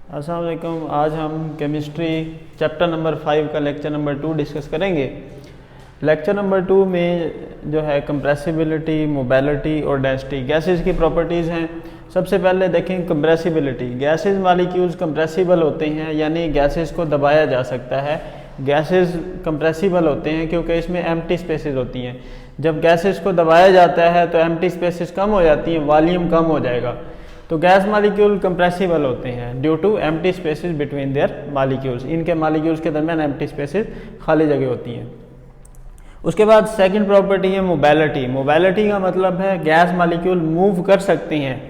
अस्सलाम वालेकुम। आज हम केमिस्ट्री चैप्टर नंबर 5 का लेक्चर नंबर 2 डिस्कस करेंगे। लेक्चर नंबर 2 में जो है कंप्रेसिबिलिटी, मोबिलिटी और डेंसिटी गैसेस की प्रॉपर्टीज़ हैं। सबसे पहले देखें कंप्रेसिबिलिटी। गैसेस मॉलिक्यूल्स कंप्रेसिबल होते हैं, यानी गैसेस को दबाया जा सकता है। गैसेस कंप्रेसिबल होते हैं क्योंकि इसमें एम्प्टी स्पेसेस होती हैं। जब गैसेस को दबाया जाता है तो एम्प्टी स्पेसेस कम हो जाती हैं, वॉल्यूम कम हो जाएगा। तो गैस मॉलिक्यूल कंप्रेसिबल होते हैं due to empty spaces between their molecules. इनके मॉलिक्यूल्स के दरमियान एम्प्टी स्पेसेस खाली जगह होती हैं। उसके बाद सेकंड प्रॉपर्टी है मोबिलिटी। मोबिलिटी का मतलब है गैस मॉलिक्यूल मूव कर सकते हैं,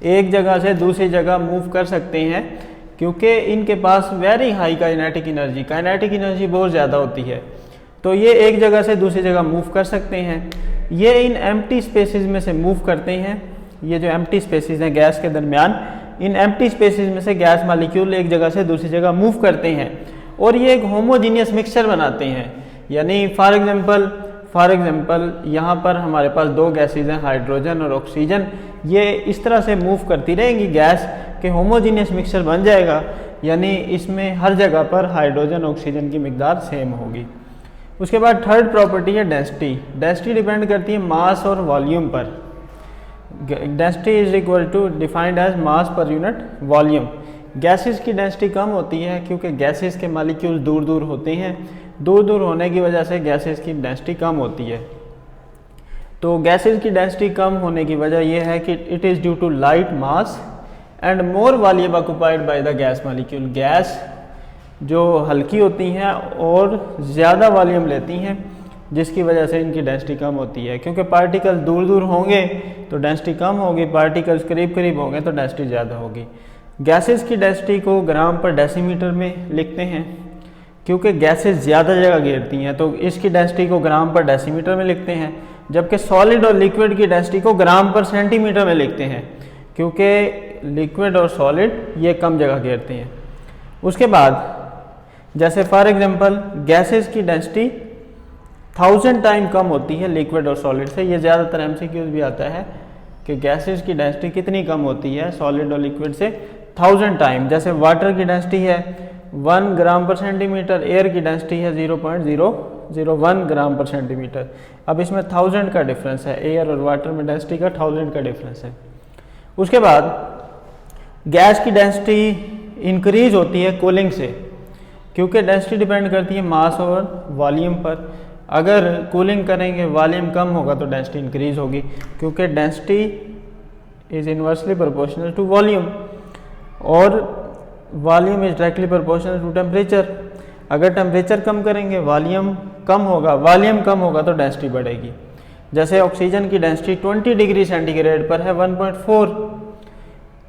एक जगह से दूसरी जगह मूव कर सकते हैं क्योंकि इनके पास वेरी हाई काइनेटिक एनर्जी बहुत ज़्यादा होती है। तो ये एक जगह से दूसरी जगह मूव कर सकते हैं। ये इन एम्प्टी स्पेसेस में से मूव करते हैं। ये जो एम्प्टी स्पेसेस हैं गैस के दरमियान, इन एम्प्टी स्पेसेस में से गैस मॉलिक्यूल एक जगह से दूसरी जगह मूव करते हैं और ये एक होमोजीनियस मिक्सचर बनाते हैं। यानी फॉर एग्जांपल यहाँ पर हमारे पास दो गैसेज हैं, हाइड्रोजन और ऑक्सीजन। ये इस तरह से मूव करती रहेंगी गैस के होमोजीनियस मिक्सचर बन जाएगा, यानी इसमें हर जगह पर हाइड्रोजन ऑक्सीजन की मिकदार सेम होगी। उसके बाद थर्ड प्रॉपर्टी है डेंसिटी। डेंसिटी डिपेंड करती है मास और वॉल्यूम पर। Density is equal to defined as mass per unit volume. Gases की डेंसिटी कम होती है क्योंकि गैसेस के मॉलिक्यूल दूर दूर होते हैं। दूर दूर होने की वजह से गैसेस की डेंसिटी कम होती है। तो गैसेस की डेंसिटी कम होने की वजह यह है कि it is due to light mass and more volume occupied by the gas molecule. Gas जो हल्की होती हैं और ज़्यादा वॉल्यूम लेती हैं, जिसकी वजह से इनकी डेंसिटी कम होती है। क्योंकि पार्टिकल दूर दूर होंगे तो डेंसिटी कम होगी, पार्टिकल्स करीब करीब होंगे तो डेंसिटी ज़्यादा होगी। गैसेस की डेंसिटी को ग्राम पर डेसीमीटर में लिखते हैं क्योंकि गैसेस ज़्यादा जगह घेरती हैं, तो इसकी डेंसिटी को ग्राम पर डेसीमीटर में लिखते हैं। जबकि सॉलिड और लिक्विड की डेंसिटी को ग्राम पर सेंटीमीटर में लिखते हैं क्योंकि लिक्विड और सॉलिड ये कम जगह घेरते हैं। उसके बाद जैसे फॉर एग्जांपल गैसेस की डेंसिटी 1000 टाइम कम होती है लिक्विड और सॉलिड से। ये ज़्यादातर एमसीक्यूज भी आता है कि गैसेस की डेंसिटी कितनी कम होती है सॉलिड और लिक्विड से, 1000 टाइम। जैसे वाटर की डेंसिटी है 1 ग्राम पर सेंटीमीटर, एयर की डेंसिटी है 0.001 ग्राम पर सेंटीमीटर। अब इसमें 1000 का डिफरेंस है, एयर और वाटर में डेंसिटी का 1000 का डिफरेंस है। उसके बाद गैस की डेंसिटी इंक्रीज होती है कूलिंग से क्योंकि डेंसिटी डिपेंड करती है मास और वॉल्यूम पर। अगर कूलिंग करेंगे वॉल्यूम कम होगा तो डेंसिटी इंक्रीज होगी क्योंकि density is inversely proportional to volume और volume is directly proportional to temperature. अगर टेम्परेचर कम करेंगे वॉल्यूम कम होगा तो डेंसिटी बढ़ेगी। जैसे ऑक्सीजन की डेंसिटी 20 डिग्री सेंटीग्रेड पर है 1.4।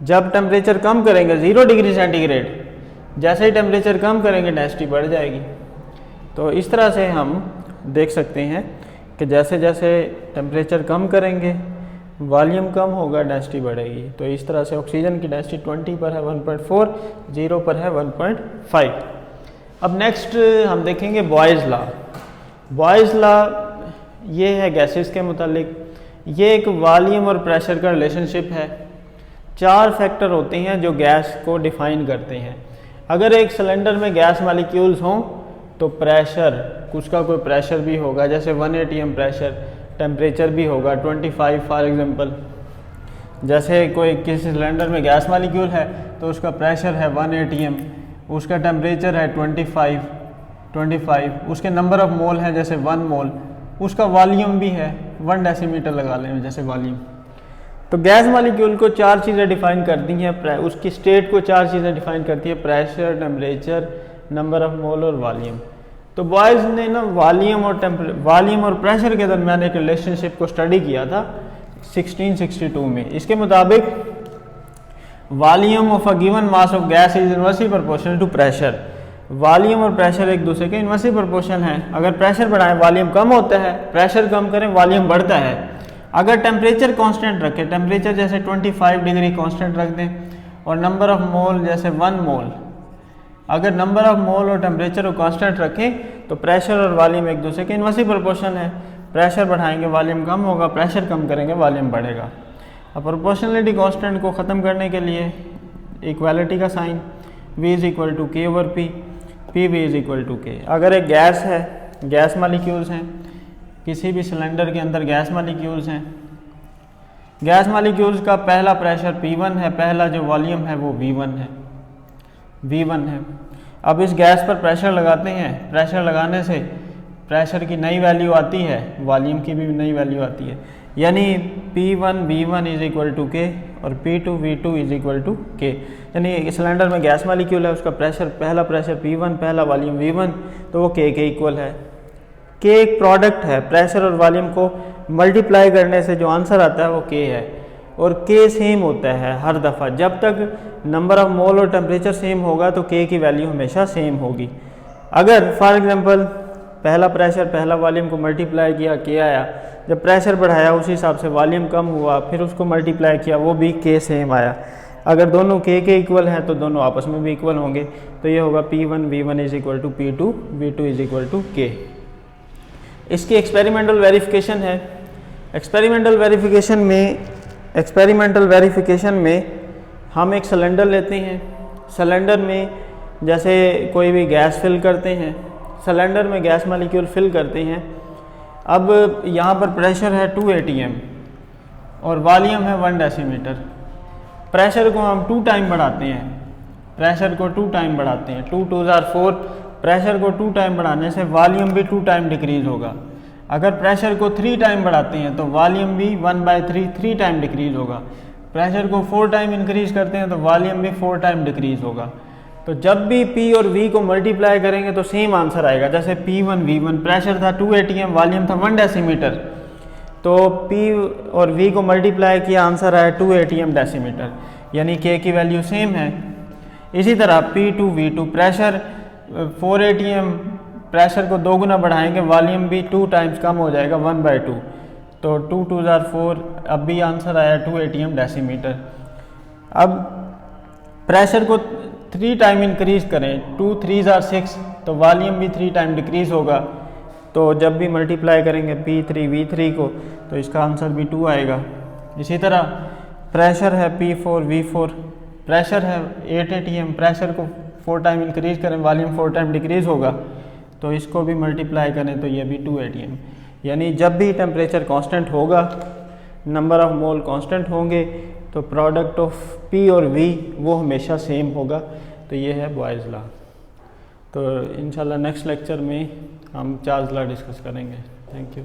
जब टेम्परेचर कम करेंगे 0 डिग्री सेंटीग्रेड, जैसे ही टेम्परेचर कम करेंगे डेंसिटी बढ़ जाएगी। तो इस तरह से हम देख सकते हैं कि जैसे जैसे टेम्परेचर कम करेंगे वॉल्यूम कम होगा, डेंसिटी बढ़ेगी। तो इस तरह से ऑक्सीजन की डेंसिटी 20 पर है 1.4, 0 पर है 1.5। अब नेक्स्ट हम देखेंगे बॉयज़ लॉ। बॉयज़ लॉ ये है गैसेस के मुतालिक। ये एक वॉल्यूम और प्रेशर का रिलेशनशिप है। 4 फैक्टर होते हैं जो गैस को डिफाइन करते हैं। अगर एक सिलेंडर में गैस मॉलिक्यूल्स हों तो प्रेशर, उसका कोई प्रेशर भी होगा, जैसे 1 atm प्रेशर। टेम्परेचर भी होगा 25 फॉर एग्जांपल। जैसे कोई किसी सिलेंडर में गैस मॉलिक्यूल है तो उसका प्रेशर है 1 atm, उसका टेम्परेचर है 25, उसके नंबर ऑफ मोल है जैसे 1 मोल, उसका वॉल्यूम भी है 1 डेसीमीटर लगा लें जैसे वॉल्यूम। तो गैस मॉलिक्यूल को 4 चीज़ें डिफाइन करती हैं, उसकी स्टेट को 4 चीज़ें डिफाइन करती है, pressure, temperature, number of mole और वॉल्यूम। तो बॉयज़ ने ना वॉल्यूम और प्रेशर के दरमियान एक रिलेशनशिप को स्टडी किया था 1662 में। इसके मुताबिक volume of a given mass of gas is inversely proportional to pressure. Volume और प्रेशर एक दूसरे के इनवर्सली प्रोपोर्शनल हैं। अगर प्रेशर बढ़ाएं वॉल्यूम कम होता है, प्रेशर कम करें वॉल्यूम बढ़ता है। अगर टेम्परेचर कांस्टेंट रखें, टेम्परेचर जैसे 25 डिग्री कांस्टेंट रख दें और नंबर ऑफ मोल जैसे 1 मोल, अगर नंबर ऑफ मोल और टेम्परेचर को कांस्टेंट रखें तो प्रेशर और वॉल्यूम एक दूसरे के इनवर्सली प्रोपोर्शनल है। प्रेशर बढ़ाएंगे वॉल्यूम कम होगा, प्रेशर कम करेंगे वॉल्यूम बढ़ेगा। अब प्रोपोर्शनलिटी कांस्टेंट को ख़त्म करने के लिए इक्वालिटी का sign, V is equal to K over P, P V is equal to K. अगर एक गैस है, गैस मालिक्यूल्स हैं, किसी भी सिलेंडर के अंदर गैस मालिक्यूल्स हैं, गैस मालिक्यूल्स का पहला प्रेशर P1 है, पहला जो वॉल्यूम है वो V1 है, V1 है। अब इस गैस पर प्रेशर लगाते हैं, प्रेशर लगाने से प्रेशर की नई वैल्यू आती है, वॉल्यूम की भी नई वैल्यू आती है, यानी P1 V1 is equal to के और P2 V2 is equal to के। यानी सिलेंडर में गैस मालिक्यूल है, उसका प्रेशर, पहला प्रेशर P1, पहला वॉल्यूम V1, तो वो के इक्वल है। के एक प्रोडक्ट है, प्रेशर और वॉल्यूम को मल्टीप्लाई करने से जो आंसर आता है वो के है, और के सेम होता है हर दफ़ा। जब तक नंबर ऑफ मोल और टेम्परेचर सेम होगा तो के की वैल्यू हमेशा सेम होगी। अगर फॉर एग्जांपल पहला प्रेशर पहला वॉल्यूम को मल्टीप्लाई किया, के आया, जब प्रेशर बढ़ाया उसी हिसाब से वॉल्यूम कम हुआ, फिर उसको मल्टीप्लाई किया, वो भी के सेम आया। अगर दोनों के इक्वल हैं तो दोनों आपस में भी इक्वल होंगे, तो ये होगा P1 V1 is equal to P2 V2 is equal to K. इसकी एक्सपेरिमेंटल वेरिफिकेशन है। एक्सपेरिमेंटल वेरिफिकेशन में हम एक सिलेंडर लेते हैं, सिलेंडर में जैसे कोई भी गैस फिल करते हैं, सिलेंडर में गैस मालिक्यूल फिल करते हैं। अब यहाँ पर प्रेशर है 2 atm और वॉल्यूम है 1 डेसीमीटर। प्रेशर को हम 2 टाइम बढ़ाते हैं, प्रेशर को 2 टाइम बढ़ाते हैं, 2 2 4, प्रेशर को 2 टाइम बढ़ाने से वॉल्यूम भी 2 टाइम डिक्रीज होगा। अगर प्रेशर को 3 टाइम बढ़ाते हैं तो वॉल्यूम भी 1/3 3 टाइम डिक्रीज होगा। प्रेशर को 4 टाइम इंक्रीज करते हैं तो वॉल्यूम भी 4 टाइम डिक्रीज होगा। तो जब भी P और V को मल्टीप्लाई करेंगे तो सेम आंसर आएगा। जैसे P1 V1, प्रेशर था 2 atm, वॉल्यूम था 1 डेसीमीटर, तो P और V को मल्टीप्लाई किया, आंसर आया 2 atm डेसीमीटर, यानी K की वैल्यू सेम है। इसी तरह P2 V2, pressure 4 atm, pressure को 2 गुना बढ़ाएंगे, वॉल्यूम भी 2 टाइम्स कम हो जाएगा 1/2, तो 2 2 4, अब भी आंसर आया 2 atm डेसीमीटर। अब प्रेशर को 3 टाइम इंक्रीज करें, 2 3 6, तो वॉल्यूम भी 3 टाइम डिक्रीज होगा। तो जब भी मल्टीप्लाई करेंगे P3 V3 को तो इसका आंसर भी 2 आएगा। इसी तरह प्रेशर है P4 V4, प्रेशर है 8 atm, प्रेशर को 4 टाइम इंक्रीज करें, वॉल्यूम 4 टाइम डिक्रीज होगा, तो इसको भी मल्टीप्लाई करें तो ये भी 2 atm। यानी जब भी टेम्परेचर कांस्टेंट होगा, नंबर ऑफ मोल कांस्टेंट होंगे, तो प्रोडक्ट ऑफ P और V वो हमेशा सेम होगा। तो ये है बॉयज़ लॉ। तो इंशाल्लाह नेक्स्ट लेक्चर में हम चार्ल्स लॉ डिस्कस करेंगे। Thank you.